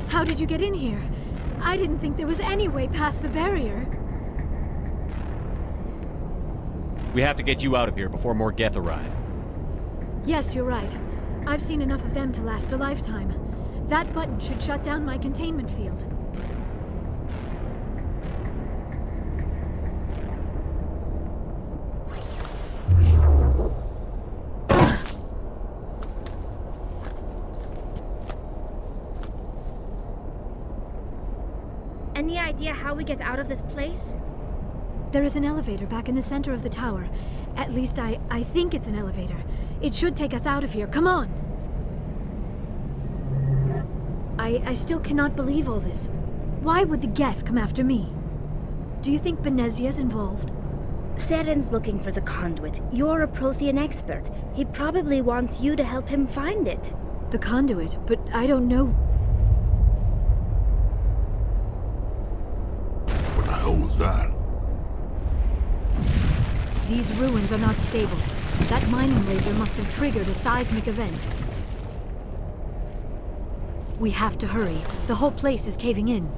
How did you get in here? I didn't think there was any way past the barrier. We have to get you out of here before more Geth arrive. Yes, you're right. I've seen enough of them to last a lifetime. That button should shut down my containment field. Any idea how we get out of this place? There is an elevator back in the center of the tower. At least I think it's an elevator. It should take us out of here. Come on! I still cannot believe all this. Why would the Geth come after me? Do you think Benezia's involved? Saren's looking for the conduit. You're a Prothean expert. He probably wants you to help him find it. The conduit? But I don't know. What the hell was that? These ruins are not stable. That mining laser must have triggered a seismic event. We have to hurry. The whole place is caving in.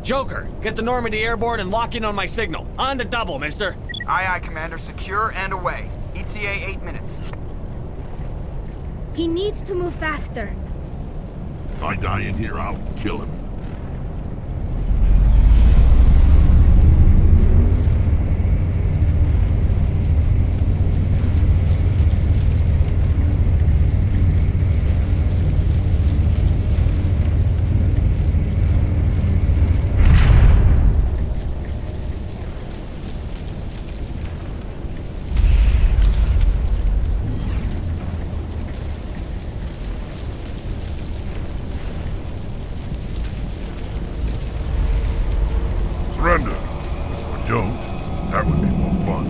Joker, get the Normandy airborne and lock in on my signal. On the double, mister. Aye, aye, Commander. Secure and away. ETA 8 minutes. He needs to move faster. If I die in here, I'll kill him. Surrender. Or don't. That would be more fun.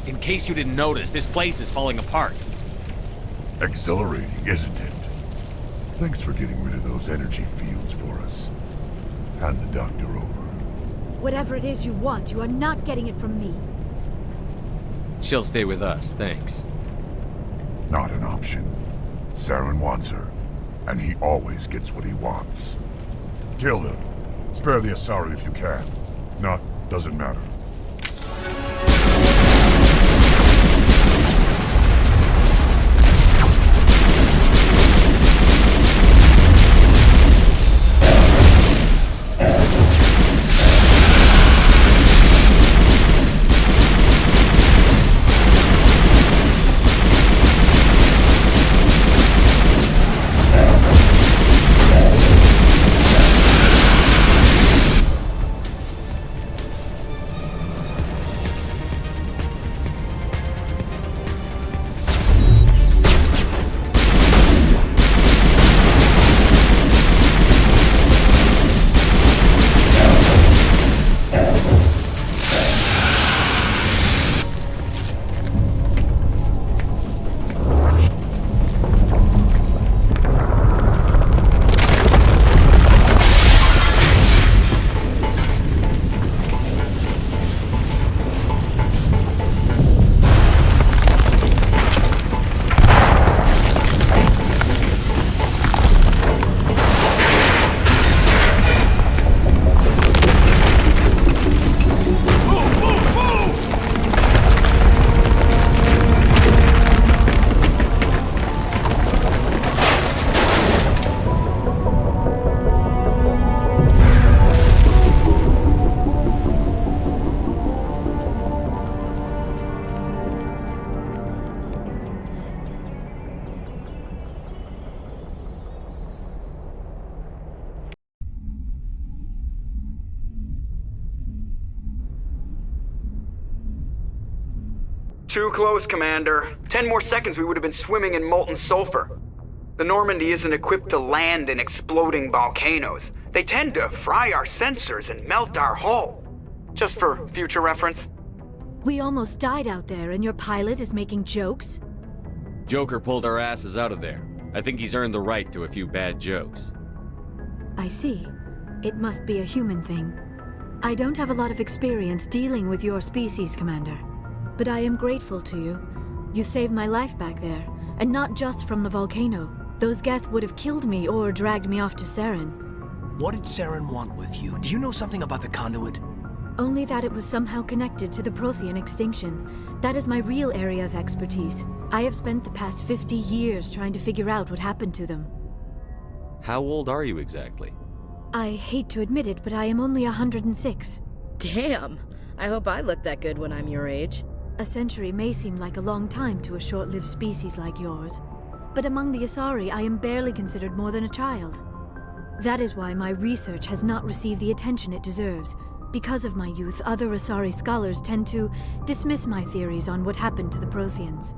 In case you didn't notice, this place is falling apart. Exhilarating, isn't it? Thanks for getting rid of those energy fields for us. Hand the doctor over. Whatever it is you want, you are not getting it from me. She'll stay with us, thanks. Not an option. Saren wants her, and he always gets what he wants. Kill him. Spare the Asari if you can. If not, doesn't matter. Too close, Commander. 10 more seconds we would have been swimming in molten sulfur. The Normandy isn't equipped to land in exploding volcanoes. They tend to fry our sensors and melt our hull. Just for future reference. We almost died out there, and your pilot is making jokes? Joker pulled our asses out of there. I think he's earned the right to a few bad jokes. I see. It must be a human thing. I don't have a lot of experience dealing with your species, Commander. But I am grateful to you. You saved my life back there, and not just from the volcano. Those Geth would have killed me or dragged me off to Saren. What did Saren want with you? Do you know something about the conduit? Only that it was somehow connected to the Prothean extinction. That is my real area of expertise. I have spent the past 50 years trying to figure out what happened to them. How old are you exactly? I hate to admit it, but I am only 106. Damn! I hope I look that good when I'm your age. A century may seem like a long time to a short-lived species like yours, but among the Asari, I am barely considered more than a child. That is why my research has not received the attention it deserves. Because of my youth, other Asari scholars tend to dismiss my theories on what happened to the Protheans.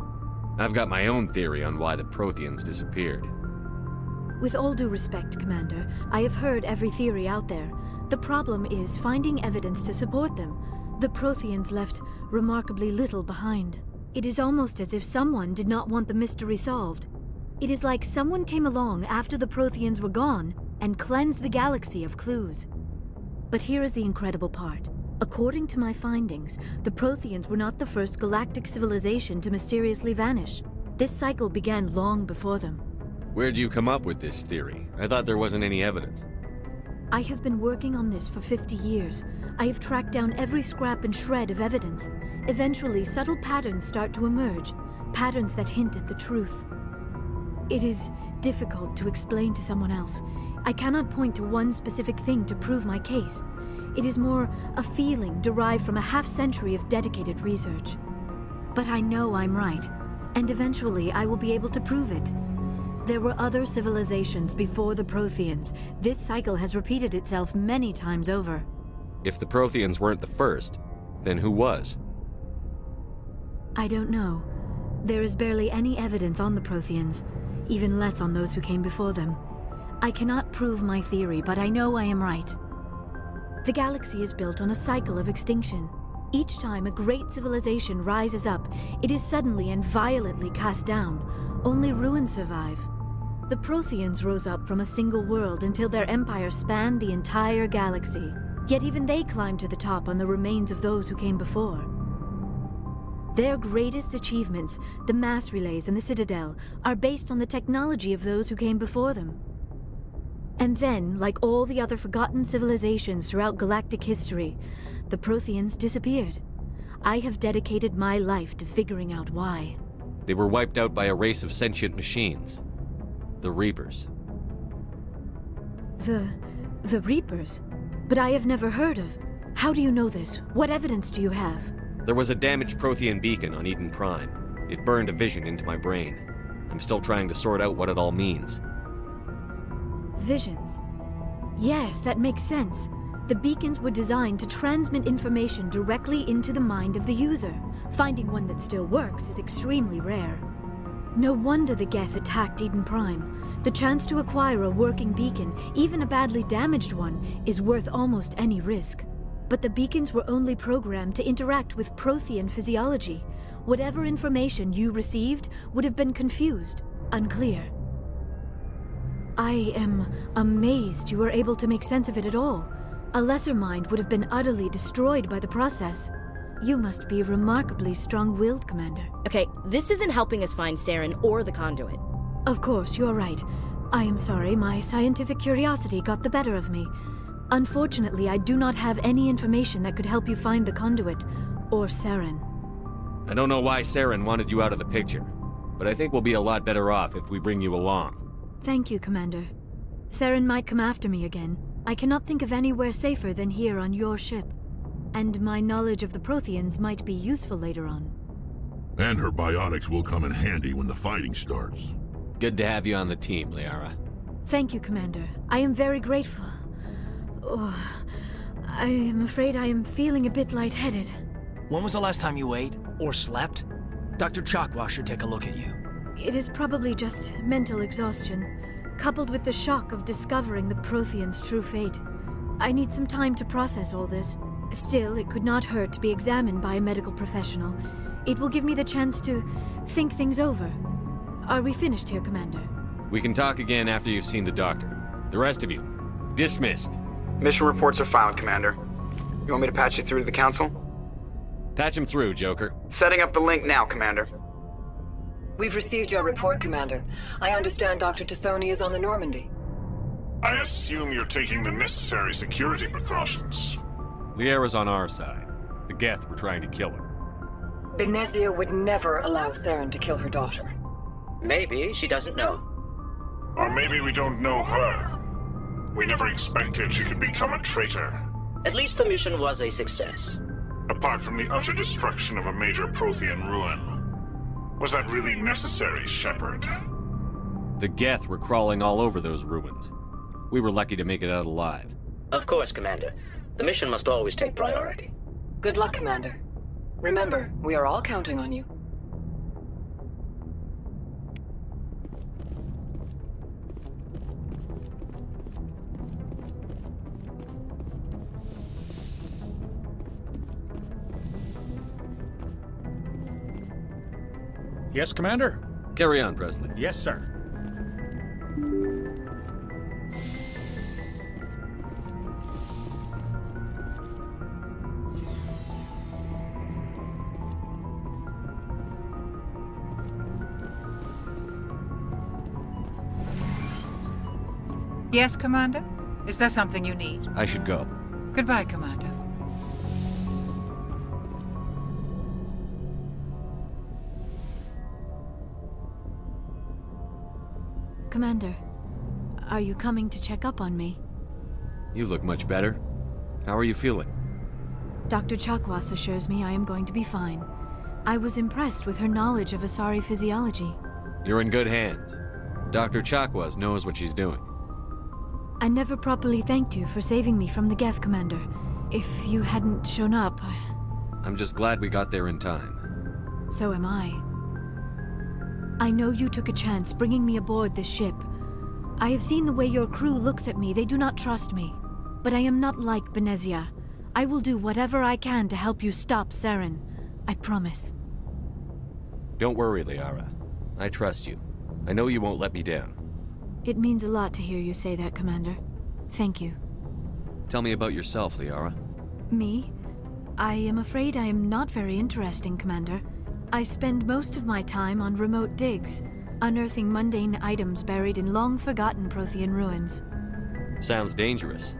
I've got my own theory on why the Protheans disappeared. With all due respect, Commander, I have heard every theory out there. The problem is finding evidence to support them. The Protheans left remarkably little behind. It is almost as if someone did not want the mystery solved. It is like someone came along after the Protheans were gone and cleansed the galaxy of clues. But here is the incredible part. According to my findings, the Protheans were not the first galactic civilization to mysteriously vanish. This cycle began long before them. Where'd you come up with this theory? I thought there wasn't any evidence. I have been working on this for 50 years. I have tracked down every scrap and shred of evidence. Eventually, subtle patterns start to emerge, patterns that hint at the truth. It is difficult to explain to someone else. I cannot point to one specific thing to prove my case. It is more a feeling derived from a half-century of dedicated research. But I know I'm right, and eventually I will be able to prove it. There were other civilizations before the Protheans. This cycle has repeated itself many times over. If the Protheans weren't the first, then who was? I don't know. There is barely any evidence on the Protheans, even less on those who came before them. I cannot prove my theory, but I know I am right. The galaxy is built on a cycle of extinction. Each time a great civilization rises up, it is suddenly and violently cast down. Only ruins survive. The Protheans rose up from a single world until their empire spanned the entire galaxy. Yet even they climbed to the top on the remains of those who came before. Their greatest achievements, the mass relays and the Citadel, are based on the technology of those who came before them. And then, like all the other forgotten civilizations throughout galactic history, the Protheans disappeared. I have dedicated my life to figuring out why. They were wiped out by a race of sentient machines. The Reapers. The Reapers? But I have never heard of. How do you know this? What evidence do you have? There was a damaged Prothean beacon on Eden Prime. It burned a vision into my brain. I'm still trying to sort out what it all means. Visions. Yes, that makes sense. The beacons were designed to transmit information directly into the mind of the user. Finding one that still works is extremely rare. No wonder the Geth attacked Eden Prime. The chance to acquire a working beacon, even a badly damaged one, is worth almost any risk. But the beacons were only programmed to interact with Prothean physiology. Whatever information you received would have been confused, unclear. I am amazed you were able to make sense of it at all. A lesser mind would have been utterly destroyed by the process. You must be remarkably strong-willed, Commander. Okay, this isn't helping us find Saren or the conduit. Of course, you are right. I am sorry, my scientific curiosity got the better of me. Unfortunately, I do not have any information that could help you find the conduit, or Saren. I don't know why Saren wanted you out of the picture, but I think we'll be a lot better off if we bring you along. Thank you, Commander. Saren might come after me again. I cannot think of anywhere safer than here on your ship. And my knowledge of the Protheans might be useful later on. And her biotics will come in handy when the fighting starts. Good to have you on the team, Liara. Thank you, Commander. I am very grateful. Oh, I am afraid I am feeling a bit lightheaded. When was the last time you ate or slept? Dr. Chakwa should take a look at you. It is probably just mental exhaustion, coupled with the shock of discovering the Prothean's true fate. I need some time to process all this. Still, it could not hurt to be examined by a medical professional. It will give me the chance to think things over. Are we finished here, Commander? We can talk again after you've seen the doctor. The rest of you, dismissed. Mission reports are filed, Commander. You want me to patch you through to the Council? Patch him through, Joker. Setting up the link now, Commander. We've received your report, Commander. I understand Dr. Tassoni is on the Normandy. I assume you're taking the necessary security precautions. Liara's on our side. The Geth were trying to kill her. Benezia would never allow Saren to kill her daughter. Maybe she doesn't know. Or maybe we don't know her. We never expected she could become a traitor. At least the mission was a success. Apart from the utter destruction of a major Prothean ruin. Was that really necessary, Shepard? The Geth were crawling all over those ruins. We were lucky to make it out alive. Of course, Commander. The mission must always take priority. Good luck, Commander. Remember, we are all counting on you. Yes, Commander? Carry on, Presley. Yes, sir. Yes, Commander? Is there something you need? I should go. Goodbye, Commander. Commander, are you coming to check up on me? You look much better. How are you feeling? Dr. Chakwas assures me I am going to be fine. I was impressed with her knowledge of Asari physiology. You're in good hands. Dr. Chakwas knows what she's doing. I never properly thanked you for saving me from the Geth, Commander. If you hadn't shown up... I'm just glad we got there in time. So am I. I know you took a chance bringing me aboard this ship. I have seen the way your crew looks at me. They do not trust me. But I am not like Benezia. I will do whatever I can to help you stop Saren. I promise. Don't worry, Liara. I trust you. I know you won't let me down. It means a lot to hear you say that, Commander. Thank you. Tell me about yourself, Liara. Me? I am afraid I am not very interesting, Commander. I spend most of my time on remote digs, unearthing mundane items buried in long-forgotten Prothean ruins. Sounds dangerous.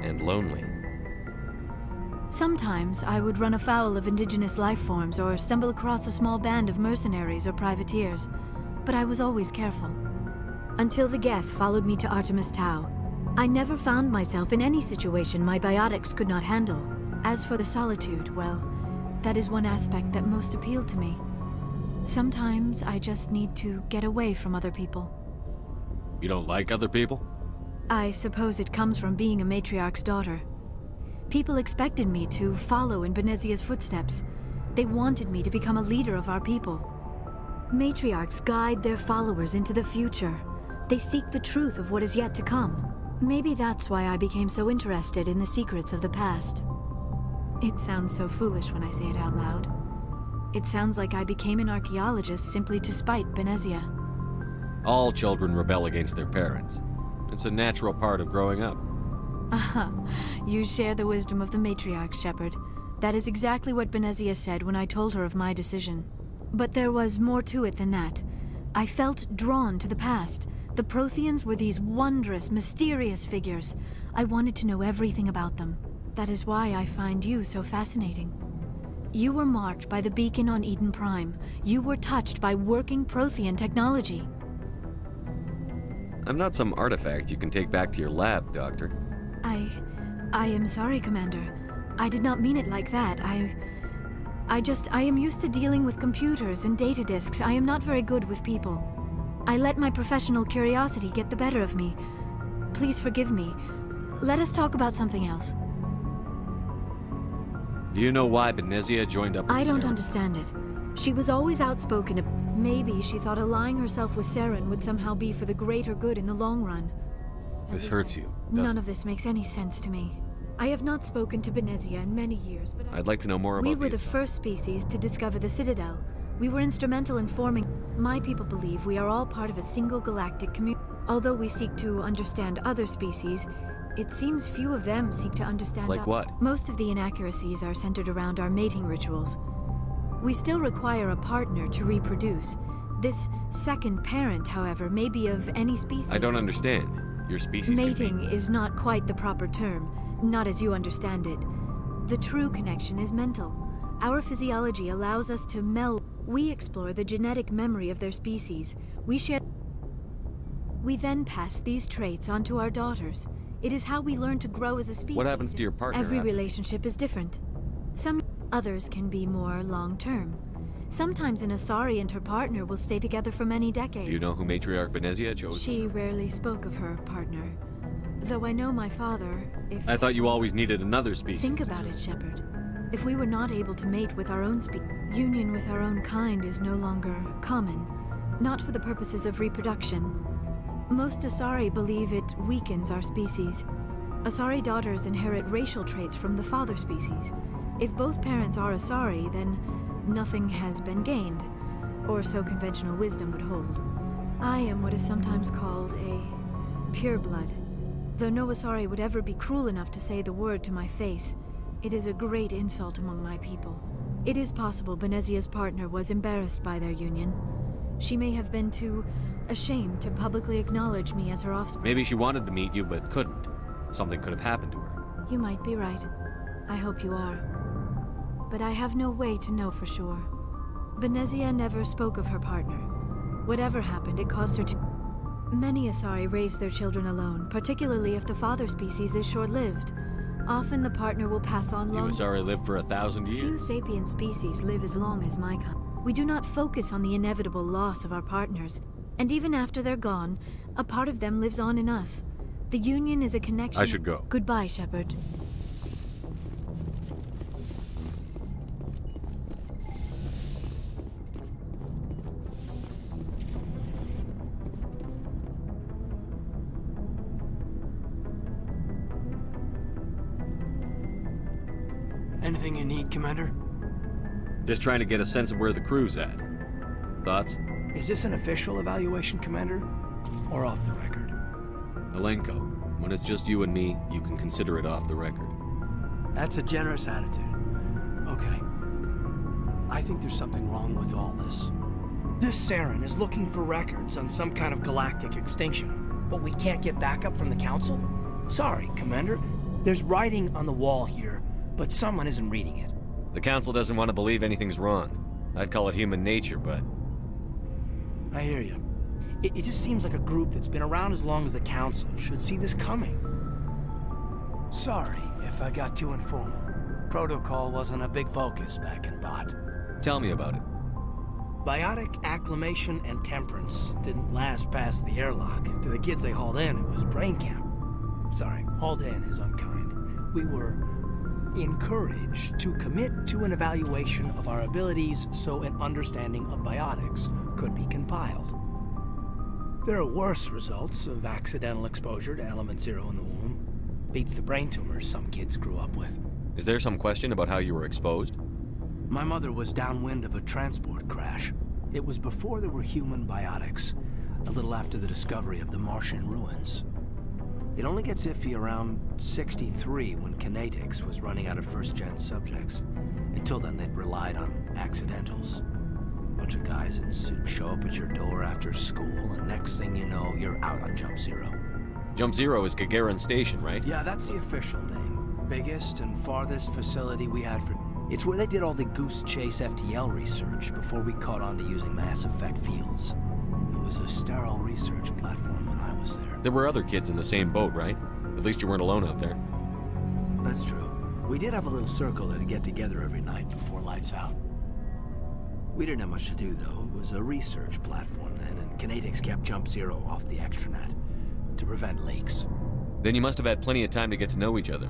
And lonely. Sometimes I would run afoul of indigenous life forms or stumble across a small band of mercenaries or privateers, but I was always careful. Until the Geth followed me to Artemis Tau, I never found myself in any situation my biotics could not handle. As for the solitude, well, that is one aspect that most appealed to me. Sometimes I just need to get away from other people. You don't like other people? I suppose it comes from being a matriarch's daughter. People expected me to follow in Benezia's footsteps. They wanted me to become a leader of our people. Matriarchs guide their followers into the future. They seek the truth of what is yet to come. Maybe that's why I became so interested in the secrets of the past. It sounds so foolish when I say it out loud. It sounds like I became an archaeologist simply to spite Benezia. All children rebel against their parents. It's a natural part of growing up. Aha, you share the wisdom of the matriarch, Shepard. That is exactly what Benezia said when I told her of my decision. But there was more to it than that. I felt drawn to the past. The Protheans were these wondrous, mysterious figures. I wanted to know everything about them. That is why I find you so fascinating. You were marked by the beacon on Eden Prime. You were touched by working Prothean technology. I'm not some artifact you can take back to your lab, Doctor. I am sorry, Commander. I did not mean it like that. I am used to dealing with computers and data disks. I am not very good with people. I let my professional curiosity get the better of me. Please forgive me. Let us talk about something else. Do you know why Benezia joined up with I don't Saren? understand it. She was always outspoken. Maybe she thought allying herself with Saren would somehow be for the greater good in the long run. This hurts you, doesn't None it? of this makes any sense to me. I have not spoken to Benezia in many years, but I'd like to know more about we were the these. first species to discover the Citadel. We were instrumental in forming. My people believe we are all part of a single galactic community. Although we seek to understand other species, it seems few of them seek to understand Like us. what? Most of the inaccuracies are centered around our mating rituals. We still require a partner to reproduce. This second parent, however, may be of any species. I don't understand. Your species can Mating is not quite the proper term, not as you understand it. The true connection is mental. Our physiology allows us to meld. We explore the genetic memory of their species. We then pass these traits on to our daughters. It is how we learn to grow as a species. What happens to your partner Every after? relationship is different. Some others can be more long-term. Sometimes an Asari and her partner will stay together for many decades. Do you know who Matriarch Benezia chose? She rarely spoke of her partner. Though I know my father, if... I thought you always needed another species. Think about it, Shepard. If we were not able to mate with our own union with our own kind is no longer common. Not for the purposes of reproduction. Most Asari believe it weakens our species. Asari daughters inherit racial traits from the father species. If both parents are Asari, then nothing has been gained, or so conventional wisdom would hold. I am what is sometimes called a pureblood. Though no Asari would ever be cruel enough to say the word to my face, it is a great insult among my people. It is possible Benezia's partner was embarrassed by their union. She may have been too ashamed to publicly acknowledge me as her offspring. Maybe she wanted to meet you, but couldn't. Something could have happened to her. You might be right. I hope you are. But I have no way to know for sure. Benezia never spoke of her partner. Whatever happened, it caused her to... Many Asari raise their children alone, particularly if the father species is short-lived. Often the partner will pass on long... You Asari lived for 1,000 Few years. sapient species live as long as my kind. We do not focus on the inevitable loss of our partners. And even after they're gone, a part of them lives on in us. The union is a connection... I should go. Goodbye, Shepard. Anything you need, Commander? Just trying to get a sense of where the crew's at. Thoughts? Is this an official evaluation, Commander? Or off the record? Alenko, when it's just you and me, you can consider it off the record. That's a generous attitude. Okay. I think there's something wrong with all this. This Saren is looking for records on some kind of galactic extinction, but we can't get backup from the Council? Sorry, Commander. There's writing on the wall here, but someone isn't reading it. The Council doesn't want to believe anything's wrong. I'd call it human nature, but... I hear you. It just seems like a group that's been around as long as the Council should see this coming. Sorry if I got too informal. Protocol wasn't a big focus back in Bot. Tell me about it. Biotic acclimation and temperance didn't last past the airlock. To the kids they hauled in, it was brain camp. Sorry, hauled in is unkind. We were encouraged to commit to an evaluation of our abilities so an understanding of biotics could be compiled. There are worse results of accidental exposure to Element Zero in the womb. Beats the brain tumors some kids grew up with. Is there some question about how you were exposed? My mother was downwind of a transport crash. It was before there were human biotics, a little after the discovery of the Martian ruins. It only gets iffy around 63 when Kinetics was running out of first-gen subjects. Until then, they'd relied on accidentals. A bunch of guys in suits show up at your door after school, and next thing you know, you're out on Jump Zero. Jump Zero is Gagarin Station, right? Yeah, that's the official name. Biggest and farthest facility we had for... It's where they did all the Goose Chase FTL research before we caught on to using mass effect fields. It was a sterile research platform when I was there. There were other kids in the same boat, right? At least you weren't alone out there. That's true. We did have a little circle that'd get together every night before lights out. We didn't have much to do, though. It was a research platform then, and Kinetics kept Jump Zero off the extranet to prevent leaks. Then you must have had plenty of time to get to know each other.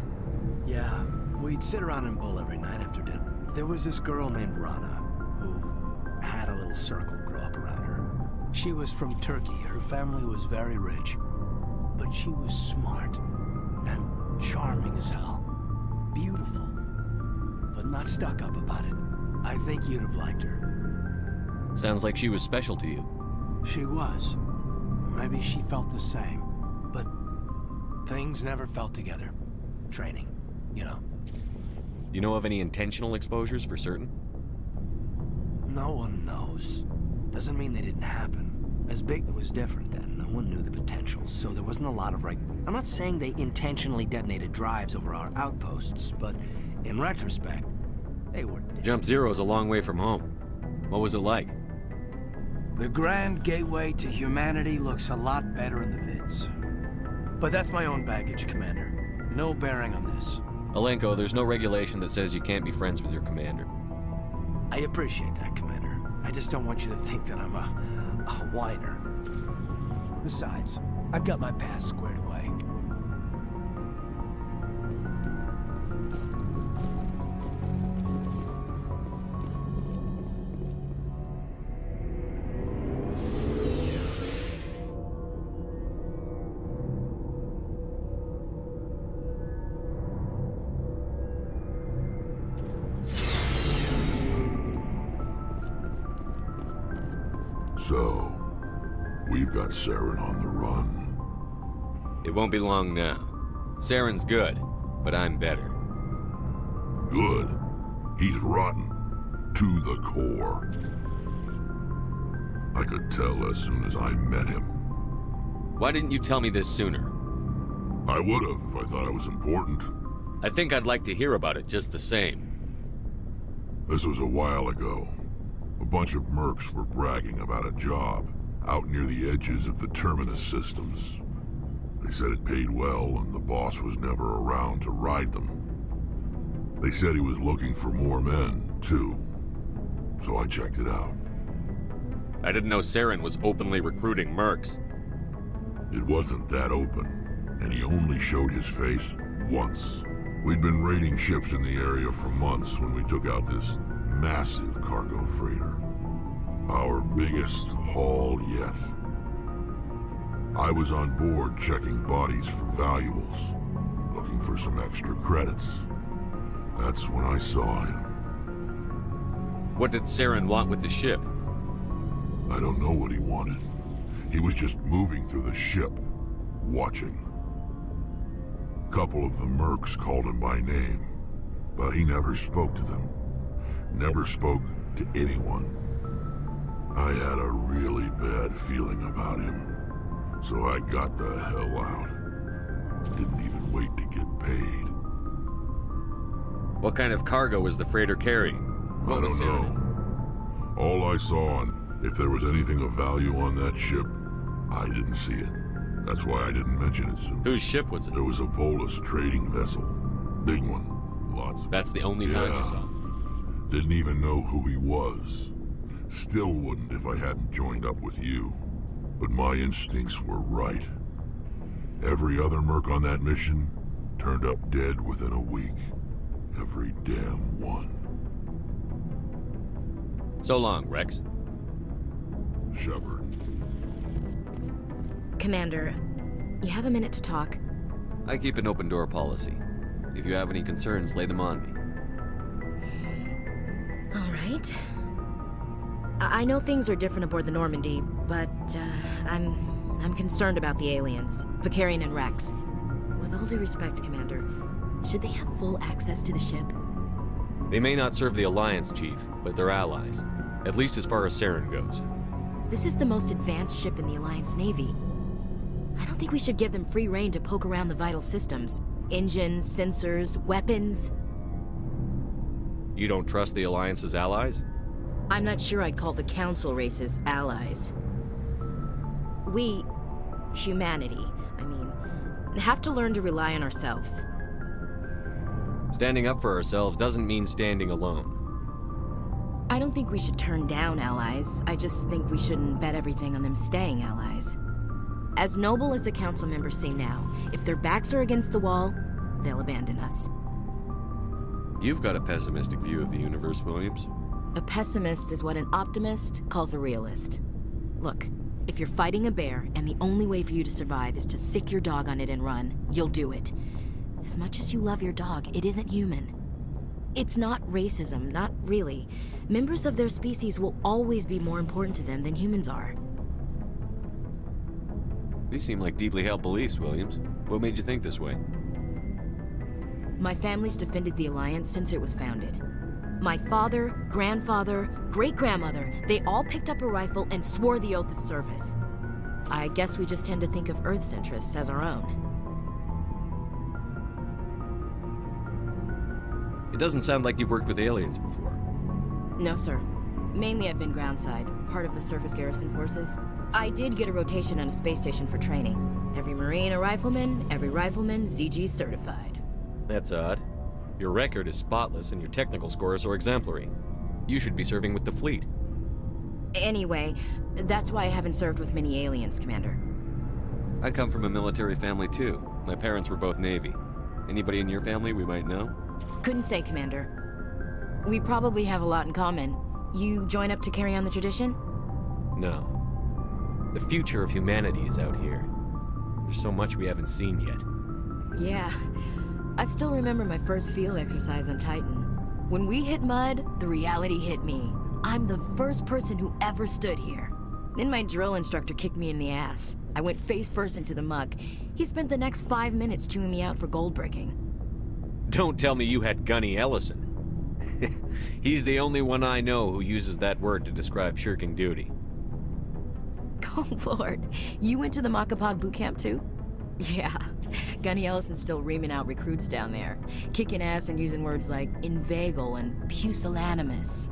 Yeah, we'd sit around and bull every night after dinner. There was this girl named Rana, who little circle grow up around her. She was from Turkey. Her family was very rich. But she was smart and charming as hell. Beautiful, but not stuck up about it. I think you'd have liked her. Sounds like she was special to you. She was. Maybe she felt the same. But things never felt together. Training, you know. You know of any intentional exposures for certain? No one knows. Doesn't mean they didn't happen. As big was different then. No one knew the potential, so there wasn't a lot of I'm not saying they intentionally detonated drives over our outposts, but in retrospect, they were dead. Jump Zero's a long way from home. What was it like? The Grand Gateway to Humanity looks a lot better in the vids. But that's my own baggage, Commander. No bearing on this. Alenko, there's no regulation that says you can't be friends with your commander. I appreciate that, Commander. I just don't want you to think that I'm a whiner. Besides, I've got my past squared away. So, we've got Saren on the run. It won't be long now. Saren's good, but I'm better. Good. He's rotten. To the core. I could tell as soon as I met him. Why didn't you tell me this sooner? I would've if I thought it was important. I think I'd like to hear about it just the same. This was a while ago. A bunch of mercs were bragging about a job out near the edges of the Terminus systems. They said it paid well and the boss was never around to ride them. They said he was looking for more men, too. So I checked it out. I didn't know Saren was openly recruiting mercs. It wasn't that open, and he only showed his face once. We'd been raiding ships in the area for months when we took out this massive cargo freighter. Our biggest haul yet. I was on board checking bodies for valuables, looking for some extra credits. That's when I saw him. What did Saren want with the ship? I don't know what he wanted. He was just moving through the ship, watching. A couple of the mercs called him by name, but he never spoke to them. Never spoke to anyone. I had a really bad feeling about him, so I got the hell out. Didn't even wait to get paid. What kind of cargo was the freighter carrying? I don't know. All I saw, and if there was anything of value on that ship, I didn't see it. That's why I didn't mention it soon. Whose ship was it? There was a Volus trading vessel. Big one. Lots of That's the only time you saw. Didn't even know who he was. Still wouldn't if I hadn't joined up with you. But my instincts were right. Every other merc on that mission turned up dead within a week. Every damn one. So long, Rex. Shepard. Commander, you have a minute to talk? I keep an open door policy. If you have any concerns, lay them on me. All right. I know things are different aboard the Normandy, but I'm concerned about the aliens, Vakarian and Rex. With all due respect, Commander, should they have full access to the ship? They may not serve the Alliance, Chief, but they're allies. At least as far as Saren goes. This is the most advanced ship in the Alliance Navy. I don't think we should give them free rein to poke around the vital systems. Engines, sensors, weapons. You don't trust the Alliance's allies? I'm not sure I'd call the Council races allies. We, humanity, have to learn to rely on ourselves. Standing up for ourselves doesn't mean standing alone. I don't think we should turn down allies. I just think we shouldn't bet everything on them staying allies. As noble as the Council members seem now, if their backs are against the wall, they'll abandon us. You've got a pessimistic view of the universe, Williams. A pessimist is what an optimist calls a realist. Look, if you're fighting a bear and the only way for you to survive is to sick your dog on it and run, you'll do it. As much as you love your dog, it isn't human. It's not racism, not really. Members of their species will always be more important to them than humans are. These seem like deeply held beliefs, Williams. What made you think this way? My family's defended the Alliance since it was founded. My father, grandfather, great-grandmother, they all picked up a rifle and swore the oath of service. I guess we just tend to think of Earth's interests as our own. It doesn't sound like you've worked with aliens before. No, sir. Mainly I've been groundside, part of the surface garrison forces. I did get a rotation on a space station for training. Every Marine a rifleman, every rifleman ZG certified. That's odd. Your record is spotless and your technical scores are exemplary. You should be serving with the fleet. Anyway, that's why I haven't served with many aliens, Commander. I come from a military family too. My parents were both Navy. Anybody in your family we might know? Couldn't say, Commander. We probably have a lot in common. You join up to carry on the tradition? No. The future of humanity is out here. There's so much we haven't seen yet. Yeah. I still remember my first field exercise on Titan. When we hit mud, the reality hit me. I'm the first person who ever stood here. Then my drill instructor kicked me in the ass. I went face first into the muck. He spent the next 5 minutes chewing me out for gold breaking. Don't tell me you had Gunny Ellison. He's the only one I know who uses that word to describe shirking duty. Oh, Lord. You went to the Makapog boot camp, too? Yeah. Gunny Ellison's still reaming out recruits down there. Kicking ass and using words like inveigle and pusillanimous.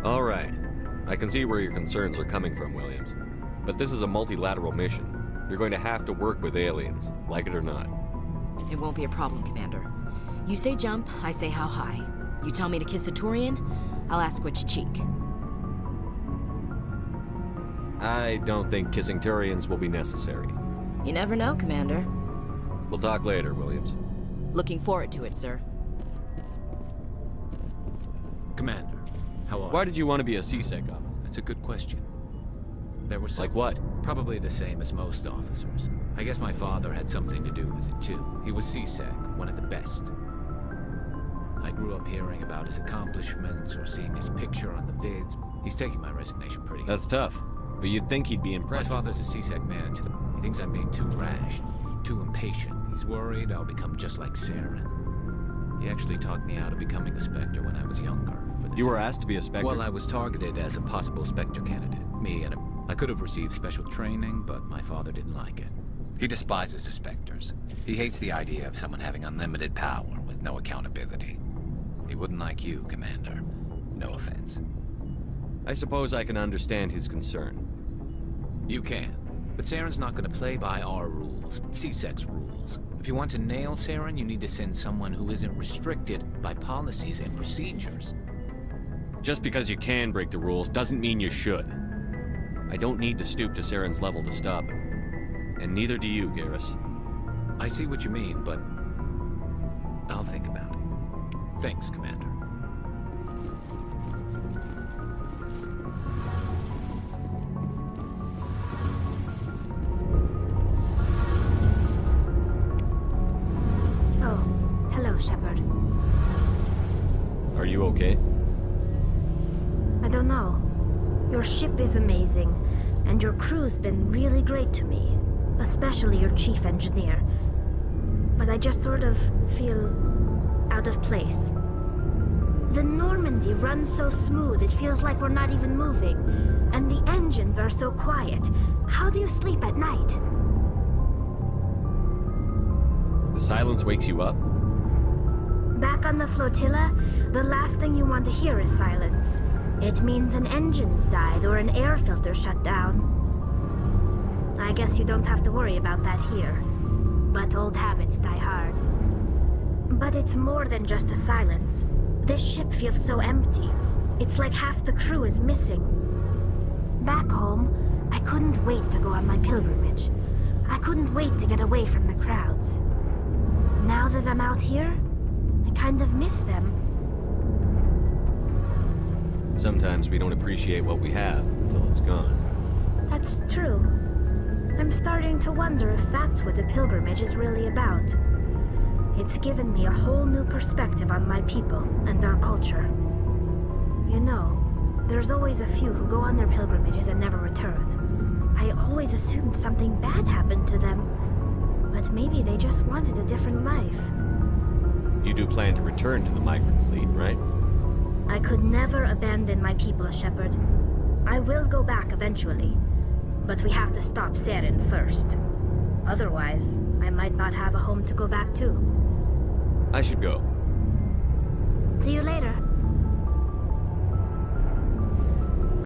All right. I can see where your concerns are coming from, Williams. But this is a multilateral mission. You're going to have to work with aliens, like it or not. It won't be a problem, Commander. You say jump, I say how high. You tell me to kiss a Turian, I'll ask which cheek. I don't think kissing Turians will be necessary. You never know, Commander. We'll talk later, Williams. Looking forward to it, sir. Commander, how are you? Why did you want to be a CSEC officer? That's a good question. There was like what? Probably the same as most officers. I guess my father had something to do with it too. He was CSEC, one of the best. I grew up hearing about his accomplishments or seeing his picture on the vids. He's taking my resignation pretty. That's tough, but you'd think he'd be impressed. My father's a CSEC man too. He thinks I'm being too rash, too impatient. He's worried I'll become just like Saren. He actually talked me out of becoming a Spectre when I was younger. You were asked to be a Spectre? Well, I was targeted as a possible Spectre candidate. Me and I could have received special training, but my father didn't like it. He despises the Spectres. He hates the idea of someone having unlimited power with no accountability. He wouldn't like you, Commander. No offense. I suppose I can understand his concern. You can. But Saren's not going to play by our rules, CSEC's rules. If you want to nail Saren, you need to send someone who isn't restricted by policies and procedures. Just because you can break the rules doesn't mean you should. I don't need to stoop to Saren's level to stop him. And neither do you, Garrus. I see what you mean, but I'll think about it. Thanks, Commander. Oh, hello, Shepard. Are you okay? I don't know. Your ship is amazing, and your crew's been really great to me, especially your chief engineer. But I just sort of feel out of place. The Normandy runs so smooth it feels like we're not even moving, and the engines are so quiet. How do you sleep at night? The silence wakes you up? Back on the flotilla, the last thing you want to hear is silence. It means an engine's died or an air filter shut down. I guess you don't have to worry about that here. But old habits die hard. But it's more than just the silence. This ship feels so empty. It's like half the crew is missing. Back home, I couldn't wait to go on my pilgrimage. I couldn't wait to get away from the crowds. Now that I'm out here, I kind of miss them. Sometimes we don't appreciate what we have until it's gone. That's true. I'm starting to wonder if that's what the pilgrimage is really about. It's given me a whole new perspective on my people and our culture. You know, there's always a few who go on their pilgrimages and never return. I always assumed something bad happened to them, but maybe they just wanted a different life. You do plan to return to the migrant fleet, right? I could never abandon my people, Shepard. I will go back eventually, but we have to stop Saren first. Otherwise, I might not have a home to go back to. I should go. See you later.